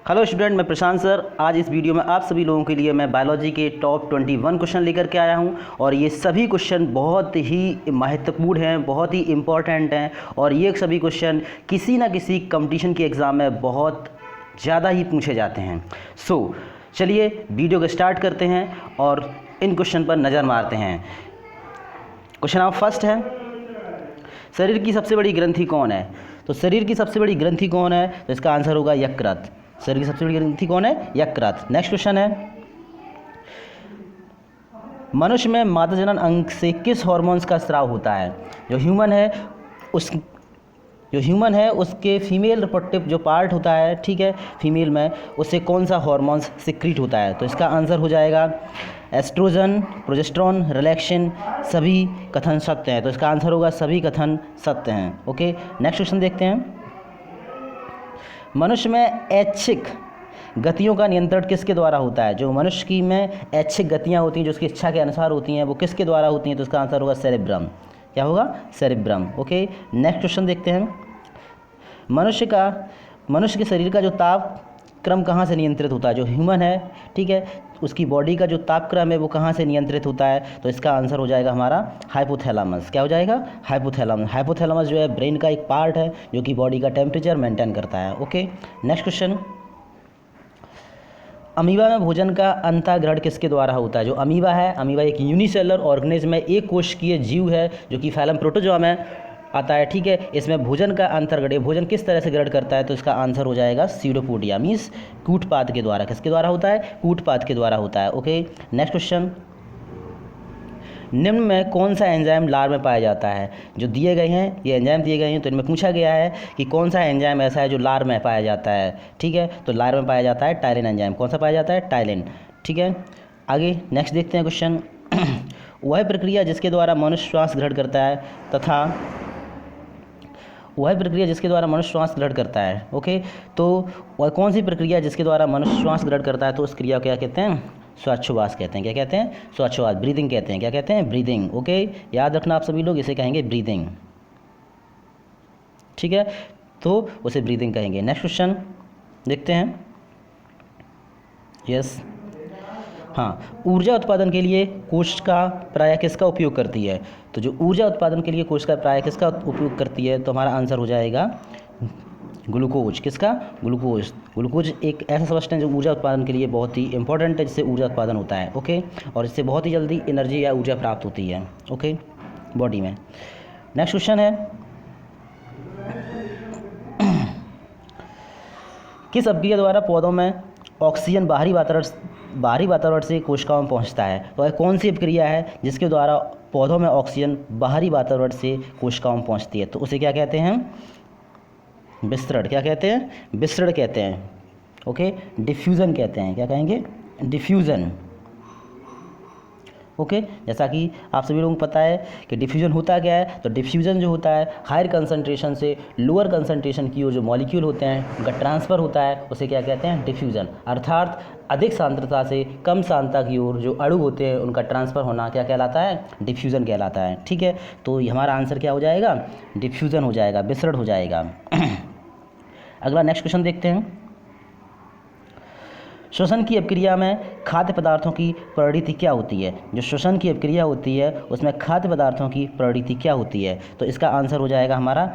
Hello student, मैं प्रशांत sir. आज इस वीडियो में आप सभी लोगों के लिए मैं बायोलॉजी के टॉप 21 क्वेश्चन लेकर के आया हूं और ये सभी क्वेश्चन बहुत ही महत्वपूर्ण हैं, बहुत ही इम्पॉर्टेंट हैं और ये सभी क्वेश्चन किसी ना किसी कंपटीशन के एग्ज़ाम में बहुत ज़्यादा ही पूछे जाते हैं। चलिए वीडियो को स्टार्ट करते हैं और इन क्वेश्चन पर नज़र मारते हैं। क्वेश्चन नंबर फर्स्ट है, शरीर की सबसे बड़ी ग्रंथि कौन है? तो शरीर की सबसे बड़ी ग्रंथि कौन है? तो इसका आंसर होगा यकृत। शरीर की सबसे बड़ी ग्रंथि कौन है? यकृत। नेक्स्ट क्वेश्चन है, मनुष्य में मादा जनन अंग से किस हार्मोन्स का स्राव होता है? जो ह्यूमन है उसके फीमेल रिप्रोडक्टिव जो पार्ट होता है, ठीक है, फीमेल में, उससे कौन सा हार्मोन्स सिक्रीट होता है? तो इसका आंसर हो जाएगा एस्ट्रोजन, प्रोजेस्टेरोन, रिलैक्सिन। सभी कथन सत्य हैं, तो इसका आंसर होगा सभी कथन सत्य हैं। ओके, नेक्स्ट क्वेश्चन देखते हैं, मनुष्य में ऐच्छिक गतियों का नियंत्रण किसके द्वारा होता है? जो मनुष्य की में ऐच्छिक गतियाँ होती हैं जो उसकी इच्छा के अनुसार होती हैं, वो किसके द्वारा होती हैं? तो इसका आंसर होगा सेरेब्रम। क्या होगा? सेरेब्रम। ओके, नेक्स्ट क्वेश्चन देखते हैं, मनुष्य के शरीर का जो ताप क्रम कहाँ से नियंत्रित होता है? जो ह्यूमन है, ठीक है, उसकी बॉडी का जो ताप क्रम है वो कहाँ से नियंत्रित होता है? तो इसका आंसर हो जाएगा हमारा हाइपोथैलेमस। क्या हो जाएगा? हाइपोथैलेमस। हाइपोथैलेमस जो है ब्रेन का एक पार्ट है जो कि बॉडी का टेम्परेचर मेंटेन करता है। ओके, नेक्स्ट क्वेश्चन, अमीबा में भोजन का अंतःग्रहण किसके द्वारा होता है? जो अमीबा है, अमीबा एक यूनिसेलुलर ऑर्गेनिज्म है, एक कोशिकीय जीव है जो कि फाइलम प्रोटोजोआ में आता है, ठीक है। इसमें भोजन का अंतर्ग्रहण, भोजन किस तरह से ग्रहण करता है? तो इसका आंसर हो जाएगा सीडोपोडिया, मीन्स कूटपाद के द्वारा। किसके द्वारा होता है? कूटपाद के द्वारा होता है। ओके, नेक्स्ट क्वेश्चन, निम्न में कौन सा एंजाइम लार में पाया जाता है? जो दिए गए हैं, ये एंजाइम दिए गए हैं, तो इनमें पूछा गया है कि कौन सा एंजाइम ऐसा है जो लार में पाया जाता है, ठीक है। तो लार में पाया जाता है टाइलिन एंजाइम। कौन सा पाया जाता है? टाइलिन, ठीक है। आगे नेक्स्ट देखते हैं क्वेश्चन, वह प्रक्रिया जिसके द्वारा मनुष्य श्वास ग्रहण करता है तथा वह प्रक्रिया जिसके द्वारा मनुष्य श्वास ग्रहण करता है, ओके। तो वह कौन सी प्रक्रिया जिसके द्वारा मनुष्य श्वास ग्रहण करता है? तो उस क्रिया को क्या कहते हैं? श्वासोच्छ्वास कहते हैं। क्या कहते हैं? श्वासोच्छ्वास, ब्रीदिंग कहते हैं। क्या कहते हैं? ब्रीदिंग। ओके, याद रखना आप सभी लोग, इसे कहेंगे ब्रीदिंग, ठीक है, तो उसे ब्रीदिंग कहेंगे। नेक्स्ट क्वेश्चन देखते हैं, यस, हाँ, ऊर्जा उत्पादन के लिए कोशिका प्रायः किसका उपयोग करती है? तो जो ऊर्जा उत्पादन के लिए कोशिका प्रायः किसका उपयोग करती है? तो हमारा आंसर हो जाएगा ग्लूकोज। किसका? ग्लूकोज। ग्लूकोज एक ऐसा सब्सटेंस जो ऊर्जा उत्पादन के लिए बहुत ही इंपॉर्टेंट है, जिससे ऊर्जा उत्पादन होता है, ओके, और इससे बहुत ही जल्दी एनर्जी या ऊर्जा प्राप्त होती है, ओके, बॉडी में। नेक्स्ट क्वेश्चन है, किस अभिक्रिया द्वारा पौधों में ऑक्सीजन बाहरी वातावरण से कोशिकाओं में पहुंचता है? तो कौन सी अभिक्रिया है जिसके द्वारा पौधों में ऑक्सीजन बाहरी वातावरण से कोशिकाओं में पहुंचती है? तो उसे क्या कहते हैं? विसरण। क्या कहते हैं? विसरण कहते हैं, ओके, डिफ्यूज़न कहते हैं। क्या कहेंगे? डिफ्यूज़न। ओके, जैसा कि आप सभी लोगों को पता है कि डिफ्यूजन होता क्या है? तो डिफ्यूजन जो होता है हायर कंसंट्रेशन से लोअर कंसंट्रेशन की ओर जो मॉलिक्यूल होते हैं उनका ट्रांसफ़र होता है, उसे क्या कहते हैं? डिफ्यूजन। अर्थात अधिक सांद्रता से कम सांद्रता की ओर जो अणु होते हैं उनका ट्रांसफ़र होना क्या कहलाता है? डिफ्यूजन कहलाता है, ठीक है। तो हमारा आंसर क्या हो जाएगा? डिफ्यूजन हो जाएगा, विसरण हो जाएगा। अगला नेक्स्ट क्वेश्चन देखते हैं, श्वसन की अभिक्रिया में खाद्य पदार्थों की प्रवृत्ति क्या होती है? जो श्वसन की अभिक्रिया होती है उसमें खाद्य पदार्थों की प्रवृत्ति क्या होती है? तो इसका आंसर हो जाएगा हमारा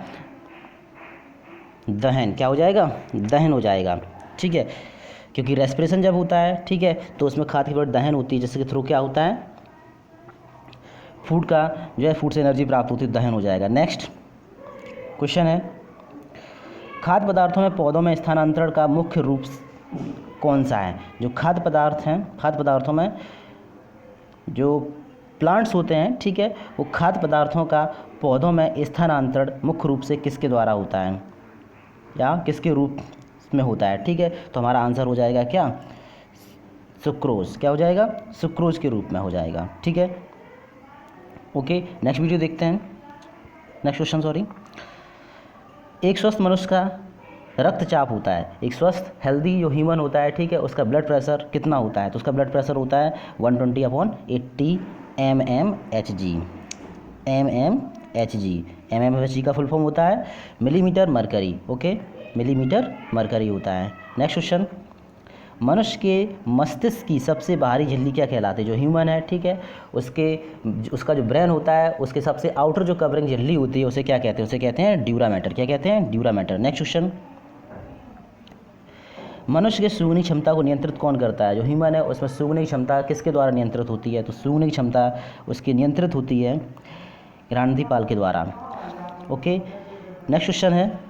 दहन। क्या हो जाएगा? दहन हो जाएगा, ठीक है, क्योंकि रेस्पिरेशन जब होता है, ठीक है, तो उसमें खाद्य की प्रवृत्ति दहन होती है, जिसके थ्रू क्या होता है? फूड का जो है, फूड से एनर्जी प्राप्त होती है, दहन हो जाएगा। नेक्स्ट क्वेश्चन है, खाद्य पदार्थों में पौधों में स्थानांतरण का मुख्य रूप कौन सा है? जो खाद्य पदार्थ हैं, खाद्य पदार्थों में जो प्लांट्स होते हैं, ठीक है, वो खाद्य पदार्थों का पौधों में स्थानांतरण मुख्य रूप से किसके द्वारा होता है या किसके रूप में होता है? ठीक है, तो हमारा आंसर हो जाएगा क्या? सुक्रोज। क्या हो जाएगा? सुक्रोज के रूप में हो जाएगा, ठीक है। ओके, नेक्स्ट वीडियो देखते हैं, नेक्स्ट क्वेश्चन, सॉरी। एक स्वस्थ मनुष्य का रक्तचाप होता है, एक स्वस्थ हेल्दी जो ह्यूमन होता है, ठीक है, उसका ब्लड प्रेशर कितना होता है? तो उसका ब्लड प्रेशर होता है 120/80 mmHg। mmHg का फुल फॉर्म होता है millimetre mercury, okay, millimetre mercury होता है। नेक्स्ट क्वेश्चन, मनुष्य के मस्तिष्क की सबसे बाहरी झिल्ली क्या कहलाती है? जो ह्यूमन है, ठीक है, उसका जो ब्रेन होता है उसके सबसे आउटर जो कवरिंग झिल्ली होती है उसे क्या कहते हैं? उसे कहते हैं ड्यूरा मैटर। क्या कहते हैं? Dura mater. नेक्स्ट क्वेश्चन, मनुष्य के सूंघने की क्षमता को नियंत्रित कौन करता है? जो ह्यूमन है उसमें सूंघने की क्षमता किसके द्वारा नियंत्रित होती है? तो सूंघने की क्षमता उसकी नियंत्रित होती है ग्रंथिपाल के द्वारा। ओके, नेक्स्ट क्वेश्चन है,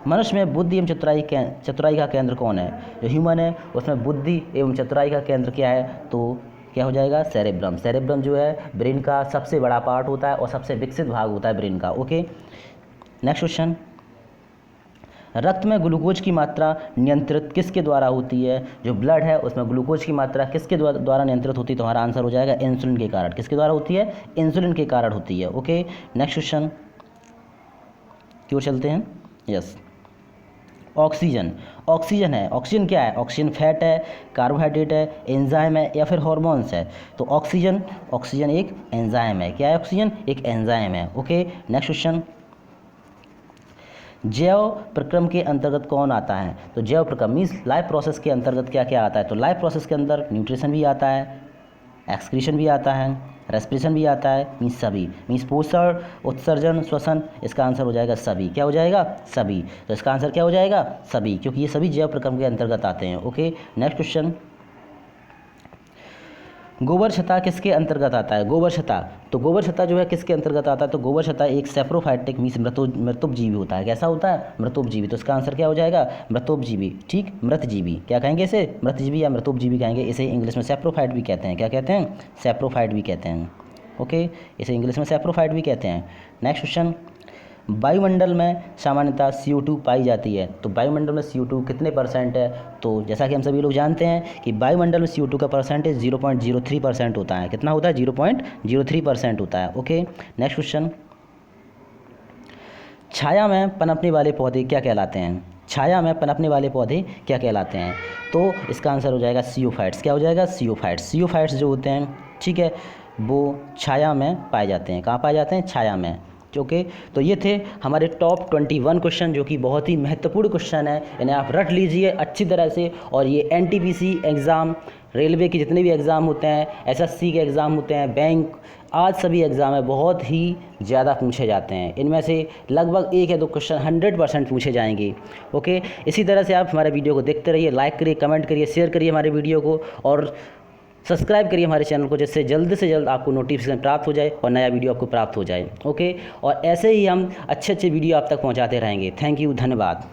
मनुष्य में बुद्धि एवं चतुराई का केंद्र कौन है? जो ह्यूमन है उसमें बुद्धि एवं चतुराई का केंद्र क्या है? तो क्या हो जाएगा? सेरेब्रम। सेरेब्रम जो है ब्रेन का सबसे बड़ा पार्ट होता है और सबसे विकसित भाग होता है ब्रेन का। ओके, नेक्स्ट क्वेश्चन, रक्त में ग्लूकोज की मात्रा नियंत्रित किसके द्वारा होती है? जो ब्लड है उसमें ग्लूकोज की मात्रा किसके द्वारा नियंत्रित होती है? तो हमारा आंसर हो जाएगा इंसुलिन के कारण। किसके द्वारा होती है? इंसुलिन के कारण होती है। ओके, नेक्स्ट क्वेश्चन क्यों चलते हैं। Yes, oxygen. ऑक्सीजन है, ऑक्सीजन क्या है? ऑक्सीजन फैट है, कार्बोहाइड्रेट है, एंजाइम है या फिर हार्मोन्स है? तो ऑक्सीजन एक एंजाइम है। क्या है? ऑक्सीजन एक एंजाइम है। ओके, नेक्स्ट क्वेश्चन, जैव प्रक्रम के अंतर्गत कौन आता है? तो जैव प्रक्रम मीन्स लाइफ प्रोसेस के अंतर्गत क्या क्या आता है? तो लाइफ प्रोसेस के अंदर न्यूट्रिशन भी आता है, एक्सक्रीशन भी आता है, रेस्पिरेशन भी आता है, मीन्स सभी, मीन्स पोषण, उत्सर्जन, श्वसन। इसका आंसर हो जाएगा सभी। क्या हो जाएगा? सभी। तो इसका आंसर क्या हो जाएगा? सभी, क्योंकि ये सभी जैव प्रक्रम के अंतर्गत आते हैं। ओके, नेक्स्ट क्वेश्चन, गोबर छत्ता किसके अंतर्गत आता है? गोबर छत्ता, तो गोबर छत्ता जो है किसके अंतर्गत आता है? तो गोबर छत्ता एक सेप्रोफाइटिक मीन्स मृतोपजीवी होता है। कैसा होता है? मृतोपजीवी। तो इसका आंसर क्या हो जाएगा? मृतोपजीवी। ठीक, मृतजीवी। क्या कहेंगे इसे? मृतजीवी या मृतोपजीवी कहेंगे। इसे इंग्लिश में सेप्रोफाइट भी कहते हैं। क्या कहते हैं? सेप्रोफाइट भी कहते हैं। ओके, इसे इंग्लिश में सेप्रोफाइट भी कहते हैं। नेक्स्ट क्वेश्चन, वायुमंडल में सामान्यतः CO2 पाई जाती है। तो वायुमंडल में CO2 कितने % है? तो जैसा कि हम सभी लोग जानते हैं कि वायुमंडल में CO2 का परसेंटेज 0.03% होता है। कितना होता है? 0.03% होता है। ओके, नेक्स्ट क्वेश्चन, छाया में पनपने वाले पौधे क्या कहलाते हैं? छाया में पनपने वाले पौधे क्या कहलाते हैं? तो इसका आंसर हो जाएगा सियोफाइट्स। क्या हो जाएगा? सियोफाइट्स। सियोफाइट्स जो होते हैं, ठीक है, वो छाया में पाए जाते हैं। कहाँ पाए जाते हैं? छाया में। ओके, तो ये थे हमारे टॉप 21 क्वेश्चन जो कि बहुत ही महत्वपूर्ण क्वेश्चन है। इन्हें आप रट लीजिए अच्छी तरह से। और ये NTPC एग्ज़ाम, रेलवे के जितने भी एग्ज़ाम होते हैं, SSC के एग्ज़ाम होते हैं, बैंक, आज सभी एग्ज़ाम है बहुत ही ज़्यादा पूछे जाते हैं। इनमें से लगभग 1 या 2 क्वेश्चन 100% पूछे जाएंगे। ओके, इसी तरह से आप हमारे वीडियो को देखते रहिए, लाइक करिए, कमेंट करिए, शेयर करिए हमारे वीडियो को और सब्सक्राइब करिए हमारे चैनल को, जिससे जल्द से जल्द आपको नोटिफिकेशन प्राप्त हो जाए और नया वीडियो आपको प्राप्त हो जाए। ओके, और ऐसे ही हम अच्छे वीडियो आप तक पहुंचाते रहेंगे। थैंक यू, धन्यवाद।